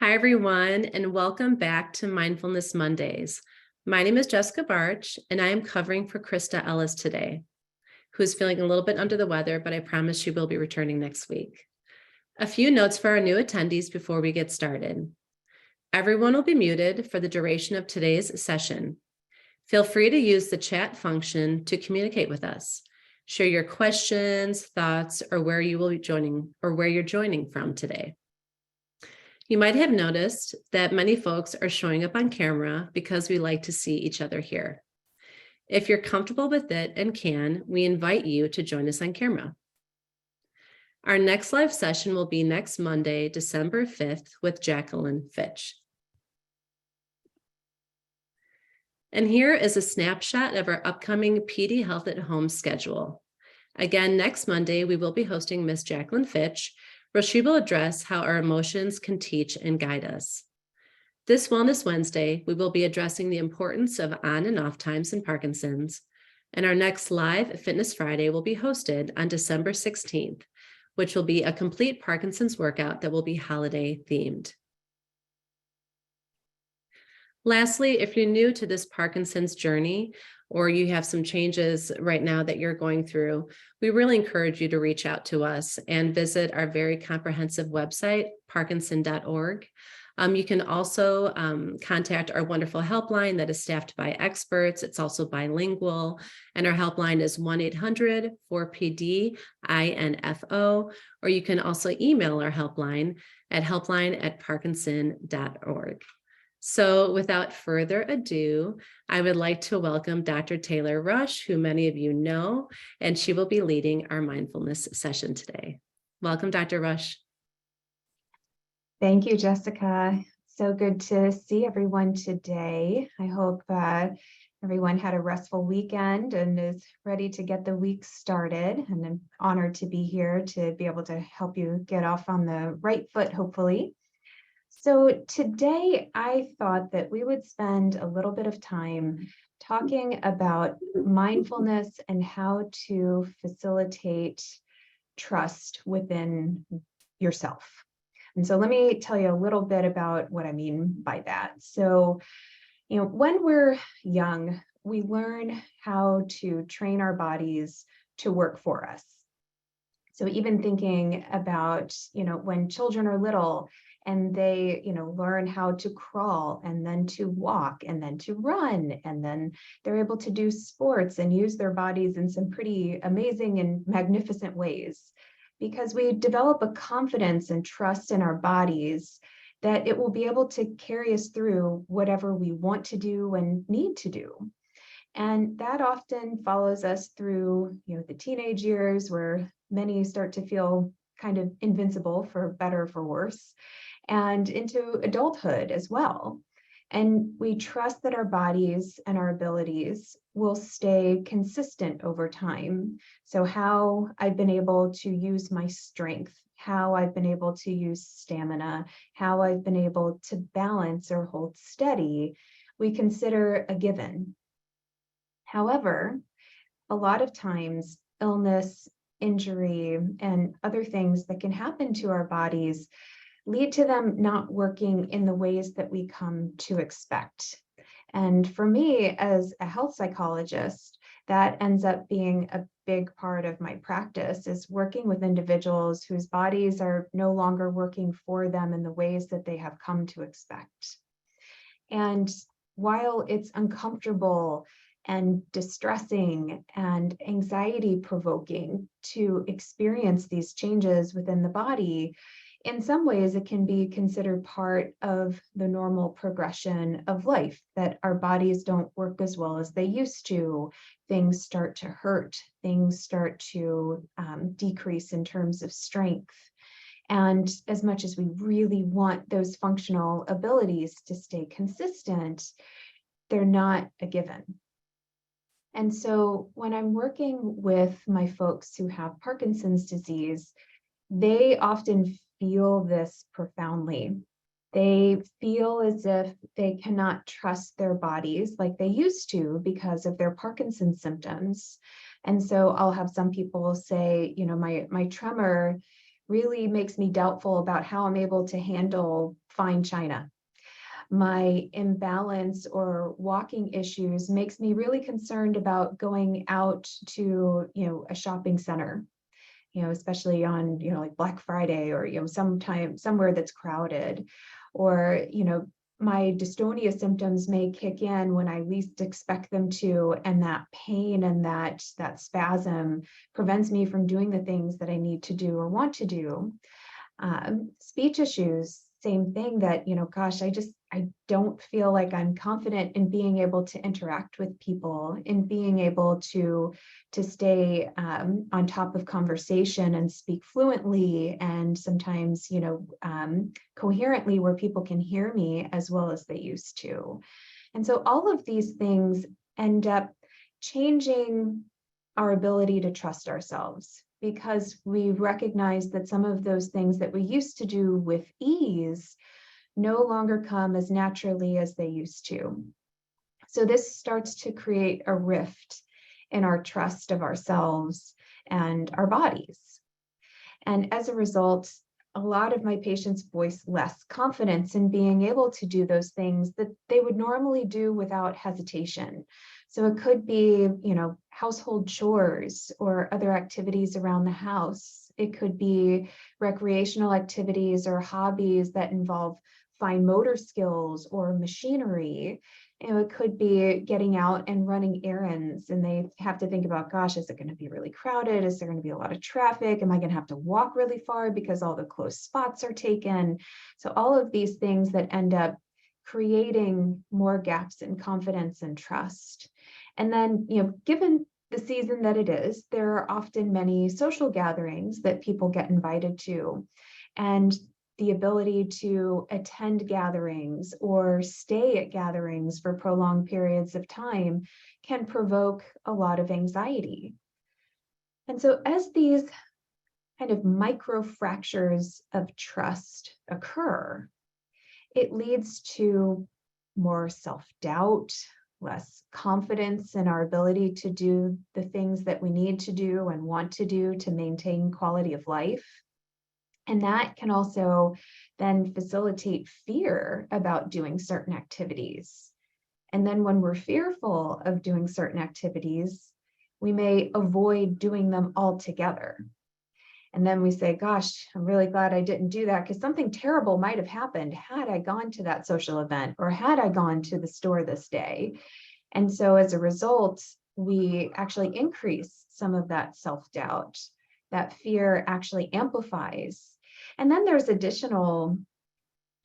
Hi, everyone, and welcome back to Mindfulness Mondays. My name is Jessica Barch, and I am covering for Krista Ellis today, who is feeling a little bit under the weather, but I promise she will be returning next week. A few notes for our new attendees before we get started. Everyone will be muted for the duration of today's session. Feel free to use the chat function to communicate with us. Share your questions, thoughts, or where you will be joining or where you're joining from today. You might have noticed that many folks are showing up on camera because we like to see each other here. If you're comfortable with it and can, we invite you to join us on camera. Our next live session will be next Monday, December 5th with Jacqueline Fitch. And here is a snapshot of our upcoming PD Health at Home schedule. Again, next Monday, we will be hosting Miss Jacqueline Fitch, where she will address how our emotions can teach and guide us. This Wellness Wednesday, we will be addressing the importance of on and off times in Parkinson's, and our next live Fitness Friday will be hosted on December 16th, which will be a complete Parkinson's workout that will be holiday themed. Lastly, if you're new to this Parkinson's journey, or you have some changes right now that you're going through, we really encourage you to reach out to us and visit our very comprehensive website, parkinson.org. You can also contact our wonderful helpline that is staffed by experts. It's also bilingual, and our helpline is 1-800-4PD-INFO, or you can also email our helpline at helpline@parkinson.org. So without further ado, I would like to welcome Dr. Taylor Rush, who many of you know, and she will be leading our mindfulness session today. Welcome, Dr. Rush. Thank you, Jessica. So good to see everyone today. I hope everyone had a restful weekend and is ready to get the week started. And I'm honored to be here to be able to help you get off on the right foot, hopefully. So today I thought that we would spend a little bit of time talking about mindfulness and how to facilitate trust within yourself. And so let me tell you a little bit about what I mean by that. So, when we're young, we learn how to train our bodies to work for us. So even thinking about, when children are little, and they, learn how to crawl and then to walk and then to run, and then they're able to do sports and use their bodies in some pretty amazing and magnificent ways, because we develop a confidence and trust in our bodies that it will be able to carry us through whatever we want to do and need to do. And that often follows us through, the teenage years, where many start to feel kind of invincible, for better or for worse, and into adulthood as well. And we trust that our bodies and our abilities will stay consistent over time. So how I've been able to use my strength, how I've been able to use stamina, how I've been able to balance or hold steady, we consider a given. However, a lot of times illness, injury, and other things that can happen to our bodies lead to them not working in the ways that we come to expect. And for me, as a health psychologist, that ends up being a big part of my practice, is working with individuals whose bodies are no longer working for them in the ways that they have come to expect. And while it's uncomfortable and distressing and anxiety provoking to experience these changes within the body, in some ways, it can be considered part of the normal progression of life, that our bodies don't work as well as they used to. Things start to hurt, things start to decrease in terms of strength. And as much as we really want those functional abilities to stay consistent, they're not a given. And so when I'm working with my folks who have Parkinson's disease, they often feel this profoundly. They feel as if they cannot trust their bodies like they used to because of their Parkinson's symptoms. And so I'll have some people say, my tremor really makes me doubtful about how I'm able to handle fine china. My imbalance or walking issues makes me really concerned about going out to, a shopping center, especially on, like Black Friday or, sometime somewhere that's crowded, or, my dystonia symptoms may kick in when I least expect them to, and that pain and that spasm prevents me from doing the things that I need to do or want to do. Speech issues, same thing, that, gosh, I don't feel like I'm confident in being able to interact with people, in being able to stay on top of conversation and speak fluently, and sometimes, coherently, where people can hear me as well as they used to. And so all of these things end up changing our ability to trust ourselves, because we recognize that some of those things that we used to do with ease no longer come as naturally as they used to. So this starts to create a rift in our trust of ourselves and our bodies. And as a result, a lot of my patients voice less confidence in being able to do those things that they would normally do without hesitation. So it could be, household chores or other activities around the house. It could be recreational activities or hobbies that involve fine motor skills or machinery. It could be getting out and running errands, and they have to think about, gosh, is it going to be really crowded? Is there going to be a lot of traffic? Am I going to have to walk really far because all the close spots are taken? So all of these things that end up creating more gaps in confidence and trust. And then, given the season that it is, there are often many social gatherings that people get invited to. And the ability to attend gatherings or stay at gatherings for prolonged periods of time can provoke a lot of anxiety. And so as these kind of micro fractures of trust occur, it leads to more self-doubt, less confidence in our ability to do the things that we need to do and want to do to maintain quality of life. And that can also then facilitate fear about doing certain activities. And then when we're fearful of doing certain activities, we may avoid doing them altogether. And then we say, gosh, I'm really glad I didn't do that, because something terrible might have happened had I gone to that social event or had I gone to the store this day. And so as a result, we actually increase some of that self-doubt. That fear actually amplifies. And then there's additional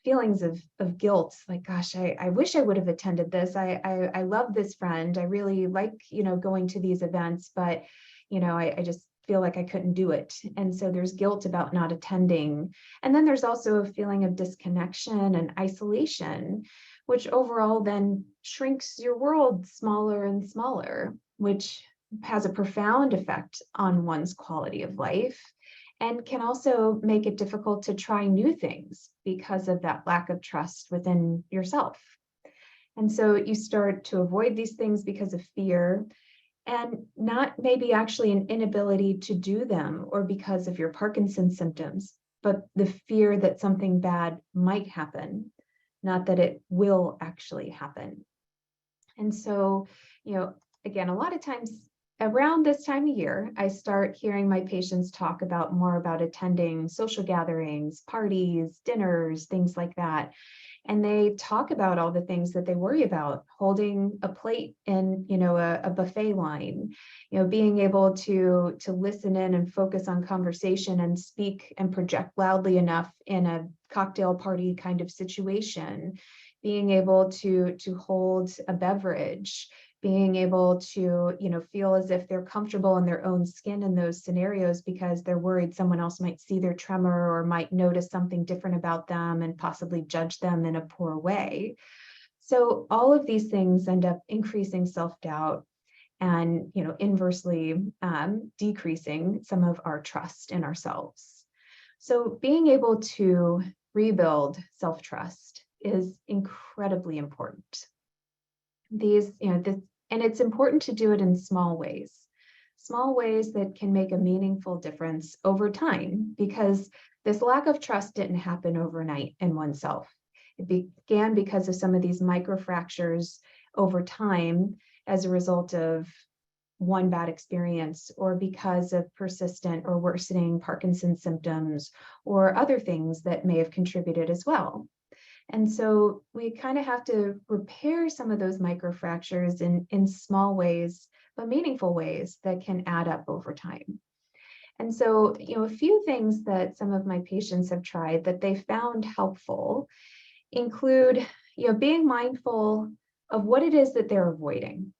feelings of guilt, like, gosh, I wish I would have attended this. I love this friend. I really like, going to these events, but, I just feel like I couldn't do it. And so there's guilt about not attending. And then there's also a feeling of disconnection and isolation, which overall then shrinks your world smaller and smaller, which has a profound effect on one's quality of life, and can also make it difficult to try new things because of that lack of trust within yourself. And so you start to avoid these things because of fear, and not maybe actually an inability to do them or because of your Parkinson symptoms, but the fear that something bad might happen, not that it will actually happen. And so, again, a lot of times around this time of year, I start hearing my patients talk more about attending social gatherings, parties, dinners, things like that. And they talk about all the things that they worry about: holding a plate in, a buffet line, being able to listen in and focus on conversation and speak and project loudly enough in a cocktail party kind of situation, being able to hold a beverage, being able to, feel as if they're comfortable in their own skin in those scenarios because they're worried someone else might see their tremor or might notice something different about them and possibly judge them in a poor way. So all of these things end up increasing self-doubt and, inversely decreasing some of our trust in ourselves. So being able to rebuild self-trust is incredibly important. And it's important to do it in small ways that can make a meaningful difference over time, because this lack of trust didn't happen overnight in oneself. It began because of some of these microfractures over time as a result of one bad experience, or because of persistent or worsening Parkinson's symptoms, or other things that may have contributed as well. And so we kind of have to repair some of those microfractures in small ways, but meaningful ways that can add up over time. And so, a few things that some of my patients have tried that they found helpful include, being mindful of what it is that they're avoiding,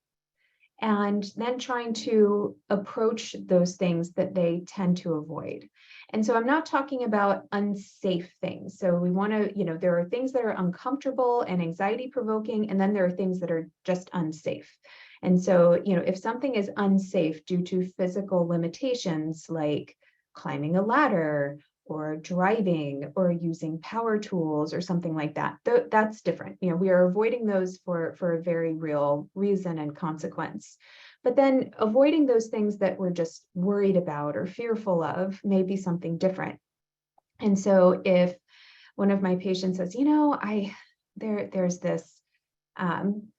and then trying to approach those things that they tend to avoid. And so I'm not talking about unsafe things. So we want to, there are things that are uncomfortable and anxiety provoking, and then there are things that are just unsafe. And so, if something is unsafe due to physical limitations like climbing a ladder or driving or using power tools or something like that, that's different. We are avoiding those for a very real reason and consequence. But then avoiding those things that we're just worried about or fearful of may be something different. And so if one of my patients says, there's this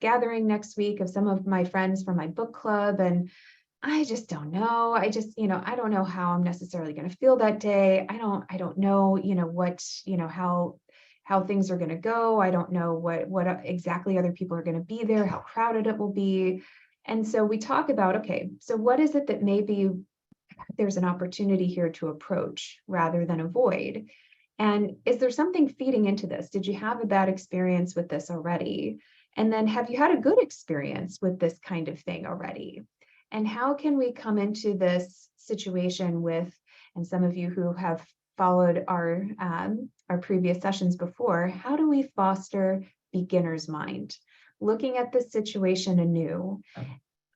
gathering next week of some of my friends from my book club, and I just don't know. I don't know how I'm necessarily going to feel that day. I don't know, what, how things are going to go. I don't know what exactly other people are going to be there, how crowded it will be. And so we talk about, okay, so what is it that maybe there's an opportunity here to approach rather than avoid? And is there something feeding into this? Did you have a bad experience with this already? And then have you had a good experience with this kind of thing already? And how can we come into this situation with, and some of you who have followed our previous sessions before, how do we foster beginner's mind? Looking at the situation anew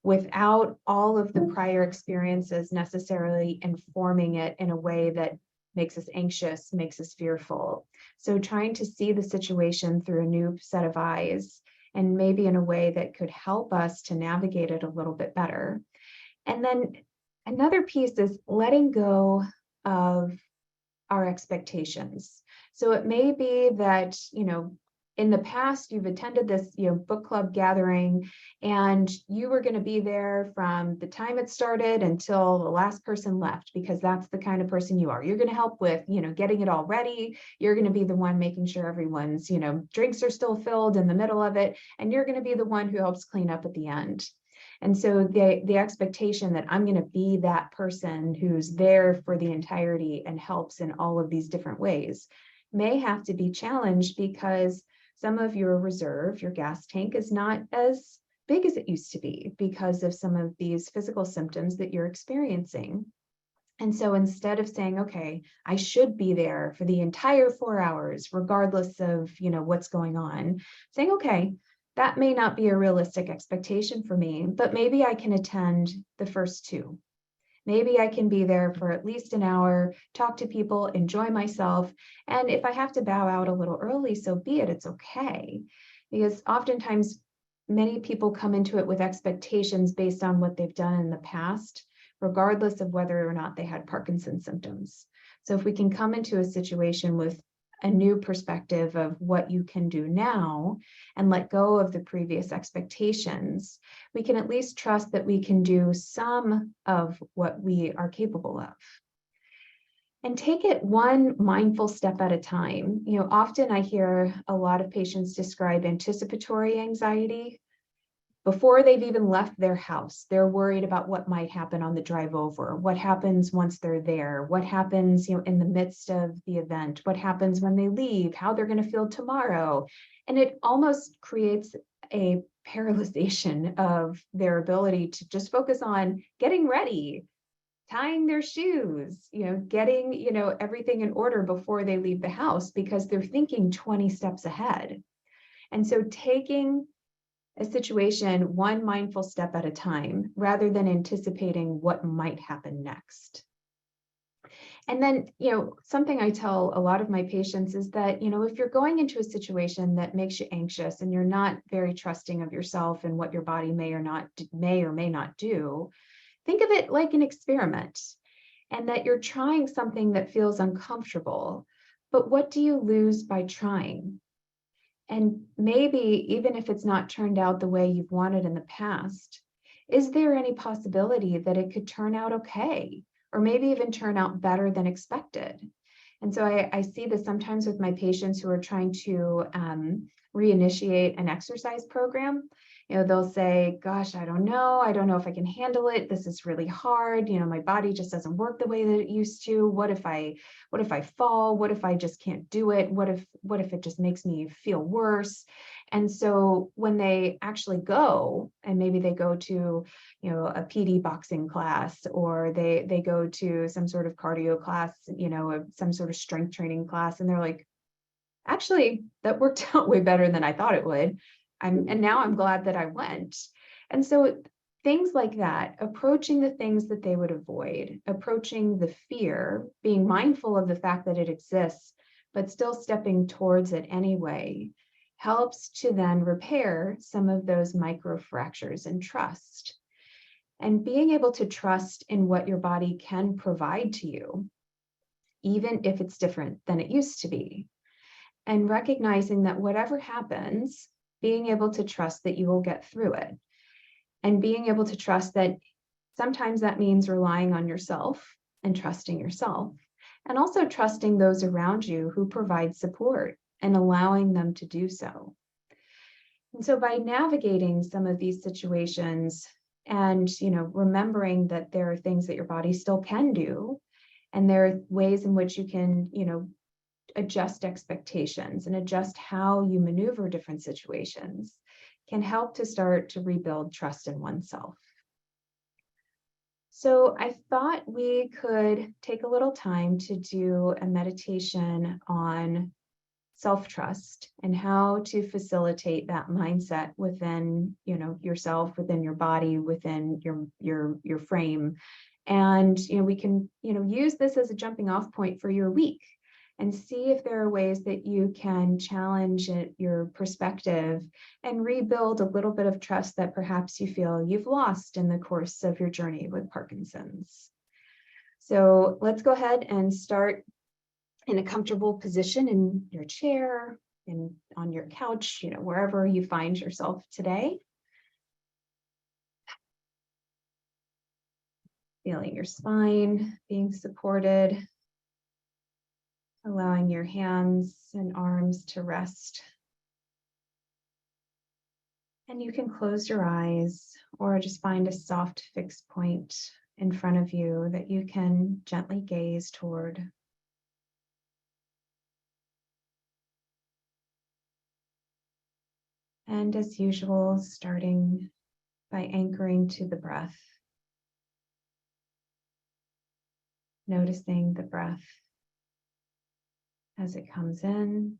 without all of the prior experiences necessarily informing it in a way that makes us anxious, makes us fearful. So trying to see the situation through a new set of eyes, and maybe in a way that could help us to navigate it a little bit better. And then another piece is letting go of our expectations. So it may be that, in the past, you've attended this, book club gathering, and you were going to be there from the time it started until the last person left, because that's the kind of person you are. You're going to help with, getting it all ready. You're going to be the one making sure everyone's, drinks are still filled in the middle of it, and you're going to be the one who helps clean up at the end. And so the expectation that I'm going to be that person who's there for the entirety and helps in all of these different ways may have to be challenged, because some of your reserve, your gas tank, is not as big as it used to be because of some of these physical symptoms that you're experiencing. And so instead of saying, okay, I should be there for the entire 4 hours, regardless of, what's going on, saying, okay, that may not be a realistic expectation for me, but maybe I can attend the first 2. Maybe I can be there for at least an hour, talk to people, enjoy myself. And if I have to bow out a little early, so be it, it's okay. Because oftentimes many people come into it with expectations based on what they've done in the past, regardless of whether or not they had Parkinson's symptoms. So if we can come into a situation with a new perspective of what you can do now and let go of the previous expectations, we can at least trust that we can do some of what we are capable of. And take it one mindful step at a time. Often I hear a lot of patients describe anticipatory anxiety. Before they've even left their house, they're worried about what might happen on the drive over, what happens once they're there, what happens, in the midst of the event, what happens when they leave, how they're going to feel tomorrow. And it almost creates a paralyzation of their ability to just focus on getting ready, tying their shoes, getting, everything in order before they leave the house, because they're thinking 20 steps ahead. And so taking a situation one mindful step at a time, rather than anticipating what might happen next. And then, something I tell a lot of my patients is that, if you're going into a situation that makes you anxious and you're not very trusting of yourself and what your body may or may not do, think of it like an experiment, and that you're trying something that feels uncomfortable. But what do you lose by trying? And maybe even if it's not turned out the way you've wanted in the past, is there any possibility that it could turn out okay? Or maybe even turn out better than expected? And so I see this sometimes with my patients who are trying to reinitiate an exercise program. They'll say, gosh, I don't know. I don't know if I can handle it. This is really hard. My body just doesn't work the way that it used to. What if I fall? What if I just can't do it? What if it just makes me feel worse? And so when they actually go, and maybe they go to, a PD boxing class, or they go to some sort of cardio class, some sort of strength training class, and they're like, actually, that worked out way better than I thought it would. And now I'm glad that I went. And so things like that, approaching the things that they would avoid, approaching the fear, being mindful of the fact that it exists, but still stepping towards it anyway, helps to then repair some of those micro fractures in trust. And being able to trust in what your body can provide to you, even if it's different than it used to be. And recognizing that whatever happens, being able to trust that you will get through it. And being able to trust that sometimes that means relying on yourself and trusting yourself, and also trusting those around you who provide support and allowing them to do so. And so by navigating some of these situations and, remembering that there are things that your body still can do, and there are ways in which you can, adjust expectations and adjust how you maneuver different situations, can help to start to rebuild trust in oneself. So I thought we could take a little time to do a meditation on self-trust and how to facilitate that mindset within, yourself, within your body, within your frame. And, we can, use this as a jumping off point for your week, and see if there are ways that you can challenge your perspective and rebuild a little bit of trust that perhaps you feel you've lost in the course of your journey with Parkinson's. So let's go ahead and start in a comfortable position in your chair, on your couch, wherever you find yourself today. Feeling your spine being supported. Allowing your hands and arms to rest. And you can close your eyes or just find a soft fixed point in front of you that you can gently gaze toward. And as usual, starting by anchoring to the breath. Noticing the breath as it comes in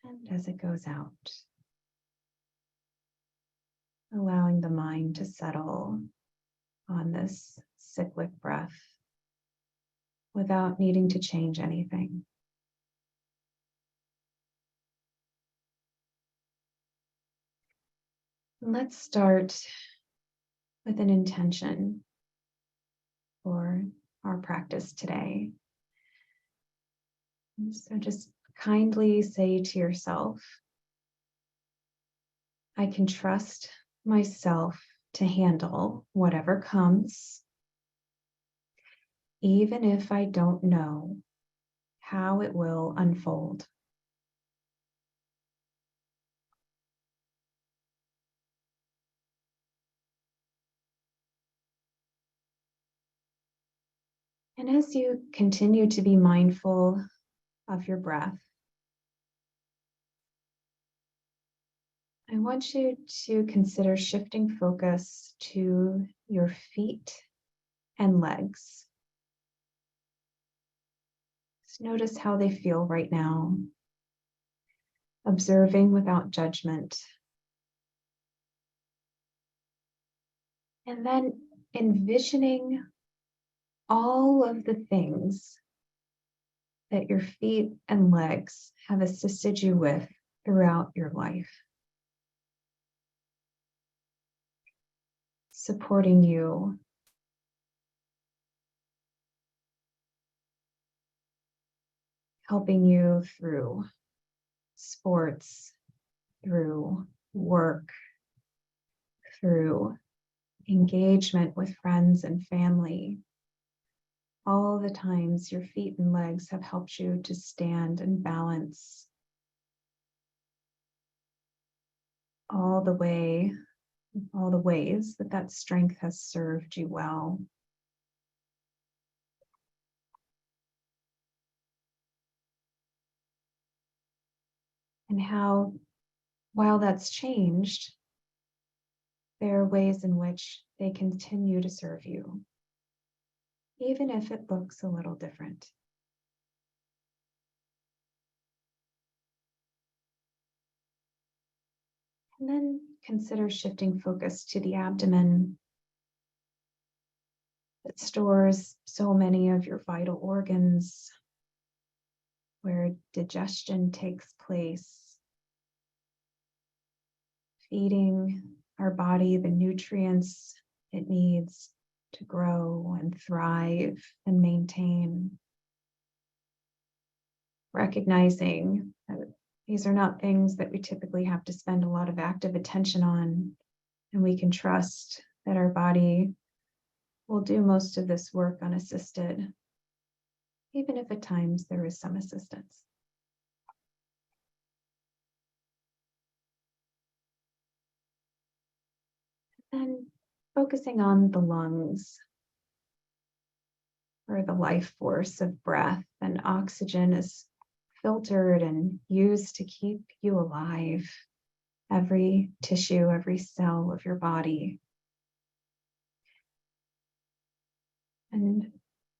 and as it goes out. Allowing the mind to settle on this cyclic breath without needing to change anything. Let's start with an intention for our practice today. So just kindly say to yourself, I can trust myself to handle whatever comes, even if I don't know how it will unfold. And as you continue to be mindful of your breath, I want you to consider shifting focus to your feet and legs. Just notice how they feel right now, observing without judgment. And then envisioning all of the things that your feet and legs have assisted you with throughout your life. Supporting you, helping you through sports, through work, through engagement with friends and family. All the times your feet and legs have helped you to stand and balance. All the ways that strength has served you well. And how, while that's changed, there are ways in which they continue to serve you, even if it looks a little different. And then consider shifting focus to the abdomen that stores so many of your vital organs, where digestion takes place, feeding our body the nutrients it needs to grow and thrive and maintain. Recognizing that these are not things that we typically have to spend a lot of active attention on, and we can trust that our body will do most of this work unassisted, even if at times there is some assistance. And focusing on the lungs, where the life force of breath and oxygen is filtered and used to keep you alive, every tissue, every cell of your body. And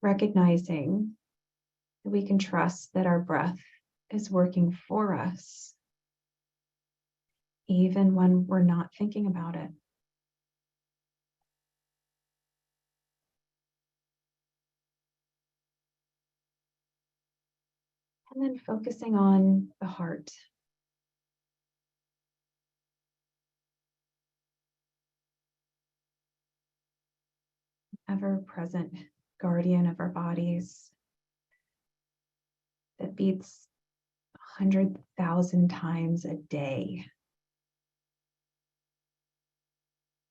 recognizing that we can trust that our breath is working for us, even when we're not thinking about it. And then focusing on the heart. Ever-present guardian of our bodies that beats 100,000 times a day,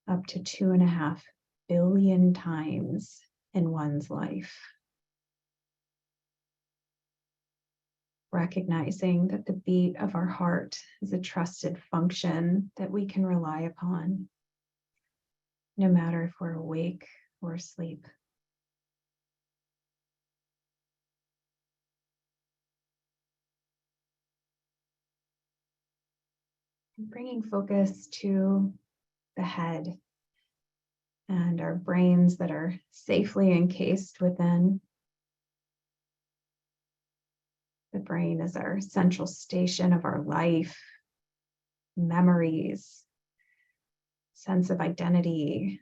up to 2.5 billion times in one's life. Recognizing that the beat of our heart is a trusted function that we can rely upon, no matter if we're awake or asleep. And bringing focus to the head and our brains that are safely encased within. The brain is our central station of our life, memories, sense of identity,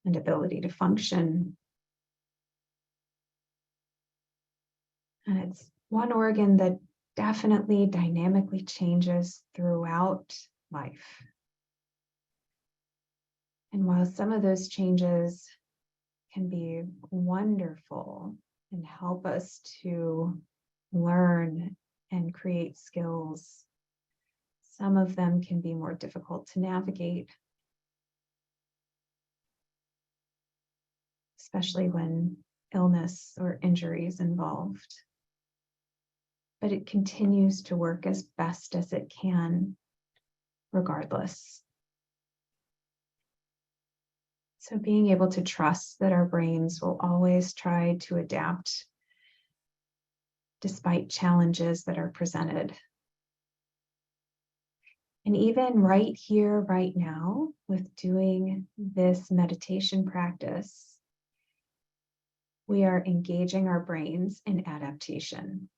and ability to function. And it's one organ that definitely dynamically changes throughout life. And while some of those changes can be wonderful and help us to learn and create skills, some of them can be more difficult to navigate, especially when illness or injury is involved. But it continues to work as best as it can, regardless. So being able to trust that our brains will always try to adapt despite challenges that are presented. And even right here, right now, with doing this meditation practice, we are engaging our brains in adaptation.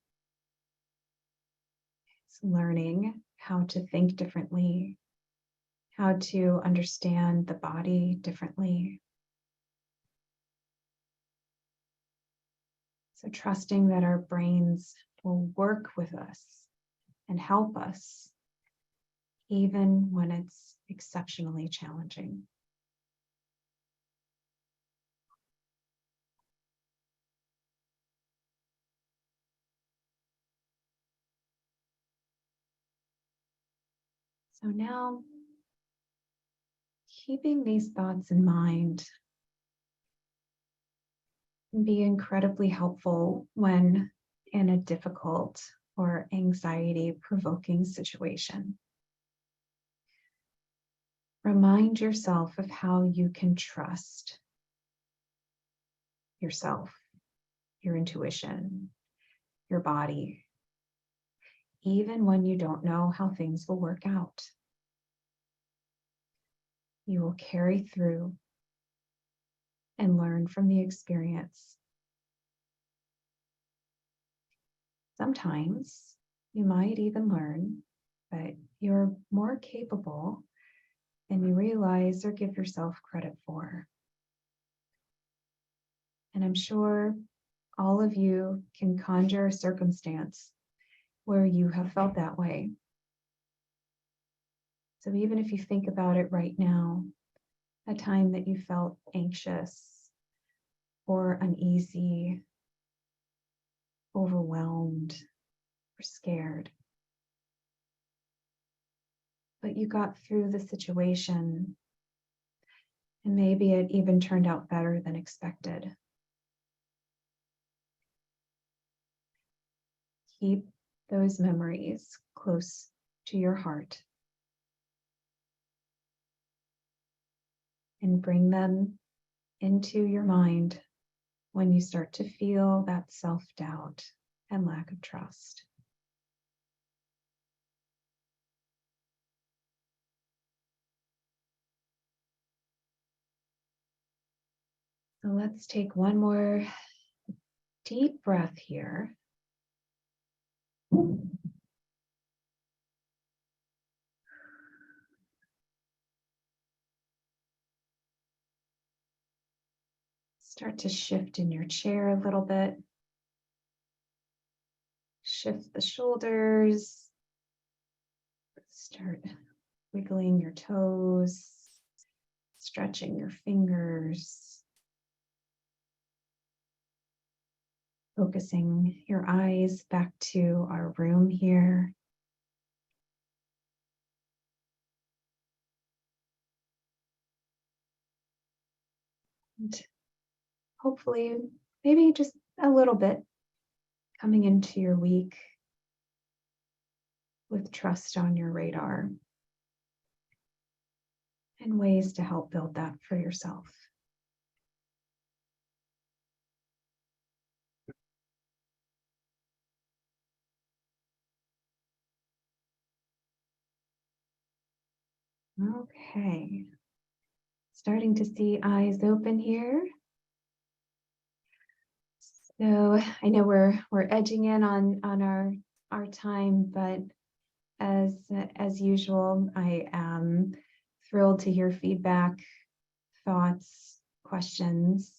It's learning how to think differently, how to understand the body differently. So trusting that our brains will work with us and help us, even when it's exceptionally challenging. So now, keeping these thoughts in mind can be incredibly helpful when in a difficult or anxiety-provoking situation. Remind yourself of how you can trust yourself, your intuition, your body, even when you don't know how things will work out. You will carry through and learn from the experience. Sometimes you might even learn that you're more capable than you realize or give yourself credit for. And I'm sure all of you can conjure a circumstance where you have felt that way. So even if you think about it right now, a time that you felt anxious or uneasy, overwhelmed, or scared, but you got through the situation, and maybe it even turned out better than expected. Keep those memories close to your heart and bring them into your mind when you start to feel that self-doubt and lack of trust. So let's take one more deep breath here. Start to shift in your chair a little bit. Shift the shoulders. Start wiggling your toes, stretching your fingers. Focusing your eyes back to our room here. And hopefully, maybe just a little bit coming into your week with trust on your radar and ways to help build that for yourself. Okay, starting to see eyes open here. So I know we're edging in on our time, but as usual, I am thrilled to hear feedback, thoughts, questions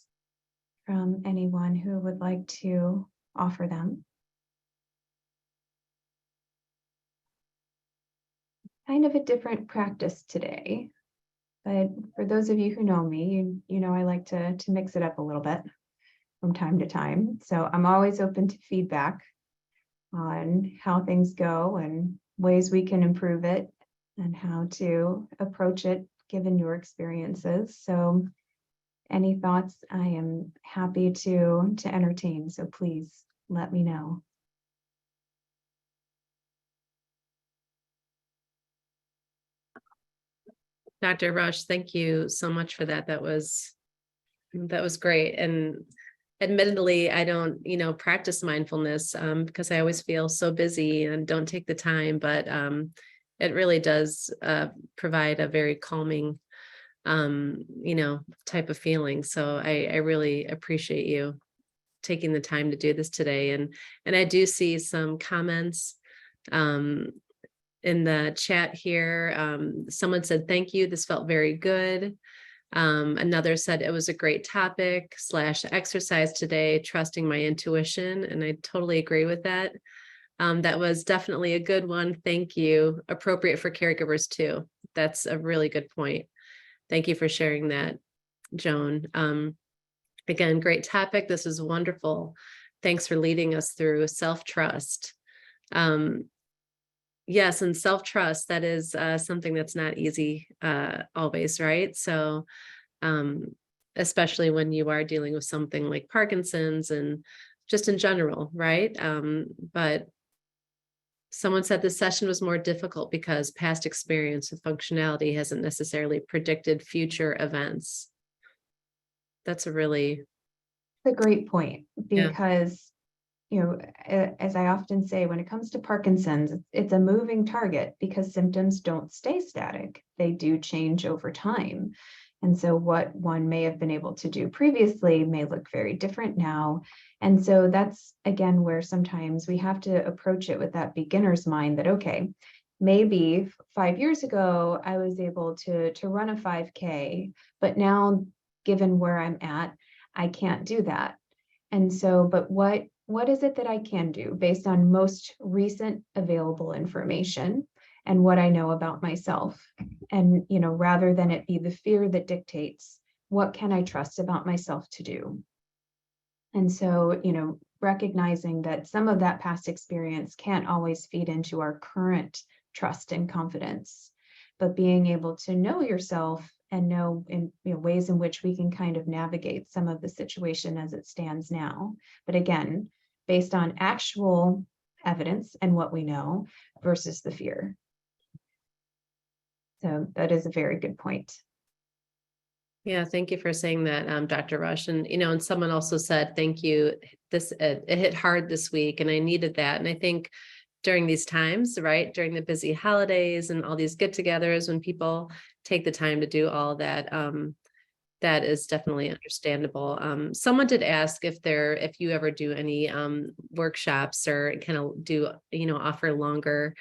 from anyone who would like to offer them. Kind of a different practice today, but for those of you who know me, you know I like to mix it up a little bit from time to time. So I'm always open to feedback on how things go and ways we can improve it and how to approach it given your experiences. So any thoughts, I am happy to entertain. So please let me know. Dr. Rush, thank you so much for that. That was great. And admittedly, I don't, practice mindfulness because I always feel so busy and don't take the time, but it really does provide a very calming, type of feeling. So I really appreciate you taking the time to do this today. And I do see some comments in the chat here. Someone said, thank you. This felt very good. Another said it was a great topic / exercise today, trusting my intuition. And I totally agree with that. That was definitely a good one. Thank you. Appropriate for caregivers too. That's a really good point. Thank you for sharing that, Joan. Again, great topic. This is wonderful. Thanks for leading us through self-trust. Yes, and self-trust, that is something that's not easy always, right? So, um, especially when you are dealing with something like Parkinson's and just in general, right? But someone said this session was more difficult because past experience with functionality hasn't necessarily predicted future events. That's a really, A great point, yeah, because as I often say, when it comes to Parkinson's, it's a moving target because symptoms don't stay static. They do change over time. And so what one may have been able to do previously may look very different now. And so that's again where sometimes we have to approach it with that beginner's mind that, okay, maybe 5 years ago I was able to run a 5K, but now given where I'm at, I can't do that. And so, but what is it that I can do based on most recent available information and what I know about myself? And, rather than it be the fear that dictates, what can I trust about myself to do? And so, recognizing that some of that past experience can't always feed into our current trust and confidence, but being able to know yourself and know in ways in which we can kind of navigate some of the situation as it stands now. But again, based on actual evidence and what we know versus the fear. So that is a very good point. yeah. Thank you for saying that, Dr. Rush. And and someone also said, "Thank you. It hit hard this week, and I needed that." And I think during these times, right, during the busy holidays and all these get-togethers, when people take the time to do all that, that is definitely understandable. Someone did ask if you ever do any workshops or kind of do, offer longer,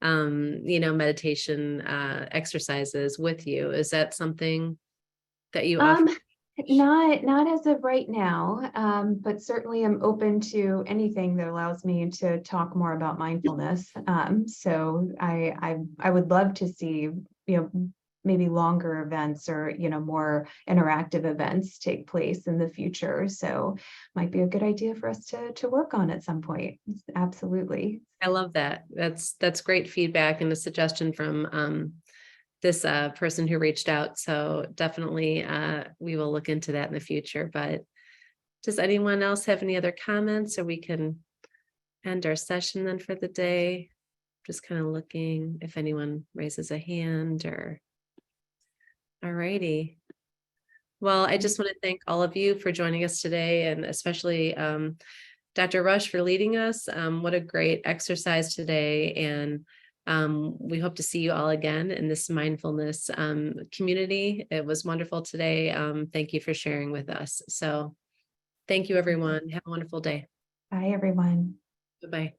meditation exercises with you. Is that something that you offer? Um, not as of right now, but certainly I'm open to anything that allows me to talk more about mindfulness. So I would love to see, maybe longer events or, more interactive events take place in the future. So might be a good idea for us to work on at some point. Absolutely. I love that. That's great feedback and a suggestion from this person who reached out. So definitely we will look into that in the future. But does anyone else have any other comments, or we can end our session then for the day? Just kind of looking if anyone raises a hand or all righty. Well, I just want to thank all of you for joining us today, and especially Dr. Rush for leading us. What a great exercise today. And we hope to see you all again in this mindfulness community. It was wonderful today. Thank you for sharing with us. So thank you, everyone. Have a wonderful day. Bye, everyone. Bye-bye.